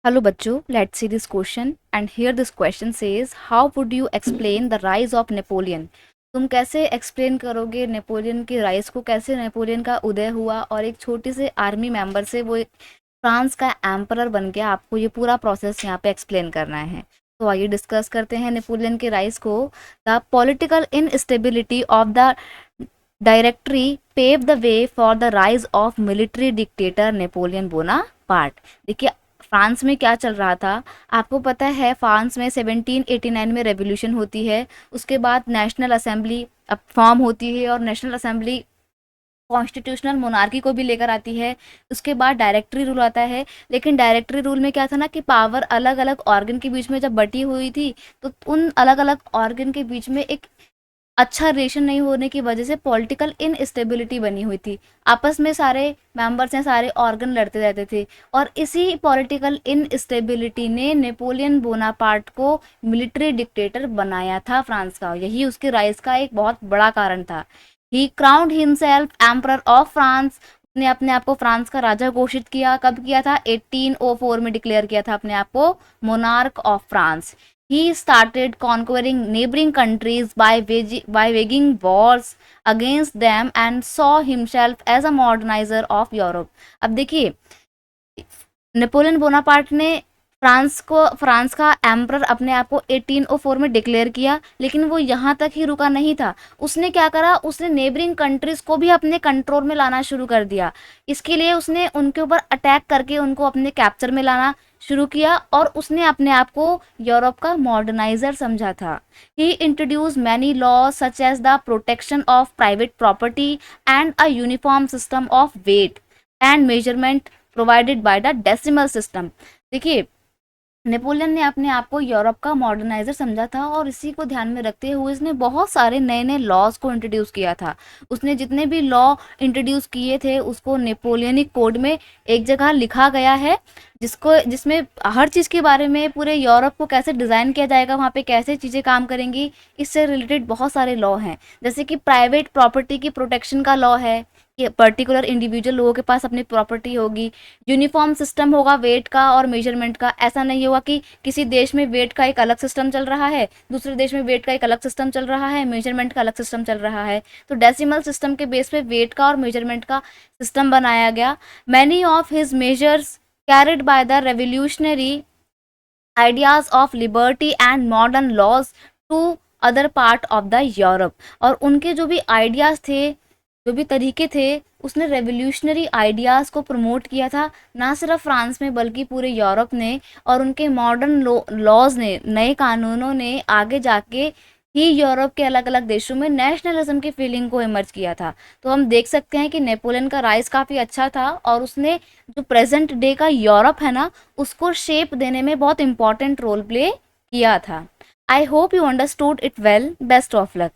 Hello बच्चों, let's see this question and here this question says how would you explain the rise of Napoleon? तुम कैसे explain करोगे Napoleon की rise को, कैसे नेपोलियन का उदय हुआ और एक छोटी से आर्मी मेंबर से वो फ्रांस का एम्परर बन गया। आपको ये पूरा प्रोसेस यहाँ पे एक्सप्लेन करना है। तो आइए डिस्कस करते हैं नेपोलियन के राइज को। The political instability of the directory pave the way for the rise of military dictator Napoleon Bonaparte. देखिए फ्रांस में क्या चल रहा था, आपको पता है फ्रांस में 1789 में रेवोल्यूशन होती है। उसके बाद नेशनल असेंबली अब फॉर्म होती है और नेशनल असेंबली कॉन्स्टिट्यूशनल मोनार्की को भी लेकर आती है। उसके बाद डायरेक्टरी रूल आता है, लेकिन डायरेक्टरी रूल में क्या था ना कि पावर अलग अलग ऑर्गन के बीच में जब बटी हुई थी तो उन अलग अलग ऑर्गन के बीच में एक अच्छा रिलेशन नहीं होने की वजह से पॉलिटिकल इनस्टेबिलिटी बनी हुई थी। आपस में सारे मेंबर्स हैं, सारे ऑर्गन लड़ते रहते थे और इसी पॉलिटिकल इनस्टेबिलिटी ने नेपोलियन बोनापार्ट को मिलिट्री डिक्टेटर बनाया था फ्रांस का। यही उसके राइज का एक बहुत बड़ा कारण था। ही crowned himself emperor of France. उसने अपने आप को फ्रांस का राजा घोषित किया। कब किया था? 1804 में डिक्लेयर किया था अपने आप को monarch of France. He started conquering neighboring countries by waging wars against them and saw himself as a modernizer of Europe. अब देखिए नेपोलियन बोनापार्ट ने फ्रांस का एम्परर अपने आप को 1804 में डिक्लेयर किया, लेकिन वो यहाँ तक ही रुका नहीं था। उसने क्या करा, उसने नेबरिंग कंट्रीज को भी अपने कंट्रोल में लाना शुरू कर दिया। इसके लिए उसने उनके ऊपर अटैक करके उनको अपने कैप्चर में लाना शुरू किया और उसने अपने आप को यूरोप का मॉडर्नाइजर समझा था। ही introduce many laws such as the protection of private property and a uniform system of weight and measurement provided by the decimal system. देखिए नेपोलियन ने अपने आप को यूरोप का मॉडर्नाइजर समझा था और इसी को ध्यान में रखते हुए इसने बहुत सारे नए नए लॉज को इंट्रोड्यूस किया था। उसने जितने भी लॉ इंट्रोड्यूस किए थे उसको नेपोलियनिक कोड में एक जगह लिखा गया है, जिसमें हर चीज़ के बारे में पूरे यूरोप को कैसे डिज़ाइन किया जाएगा, वहाँ पे कैसे चीज़ें काम करेंगी, इससे रिलेटेड बहुत सारे लॉ हैं। जैसे कि प्राइवेट प्रॉपर्टी की प्रोटेक्शन का लॉ है कि पर्टिकुलर इंडिविजुअल लोगों के पास अपनी प्रॉपर्टी होगी। यूनिफॉर्म सिस्टम होगा वेट का और मेजरमेंट का। ऐसा नहीं होगा कि किसी देश में वेट का एक अलग सिस्टम चल रहा है, दूसरे देश में वेट का एक अलग सिस्टम चल रहा है, मेजरमेंट का अलग सिस्टम चल रहा है। तो डेसिमल सिस्टम के बेस पे वेट का और मेजरमेंट का सिस्टम बनाया गया। Many of his measures carried by the revolutionary ideas of liberty and modern laws to other part of the Europe। और उनके जो भी आइडियाज़ थे, जो भी तरीके थे, उसने रेवोल्यूशनरी आइडियाज़ को प्रमोट किया था, ना सिर्फ फ्रांस में बल्कि पूरे यूरोप ने। और उनके मॉडर्न लॉज ने, नए कानूनों ने आगे जाके ही यूरोप के अलग अलग देशों में नेशनलिज्म की फीलिंग को इमर्ज किया था। तो हम देख सकते हैं कि नेपोलियन का राइज काफ़ी अच्छा था और उसने जो प्रेजेंट डे का यूरोप है ना उसको शेप देने में बहुत इंपॉर्टेंट रोल प्ले किया था। I hope you understood it well. Best of luck.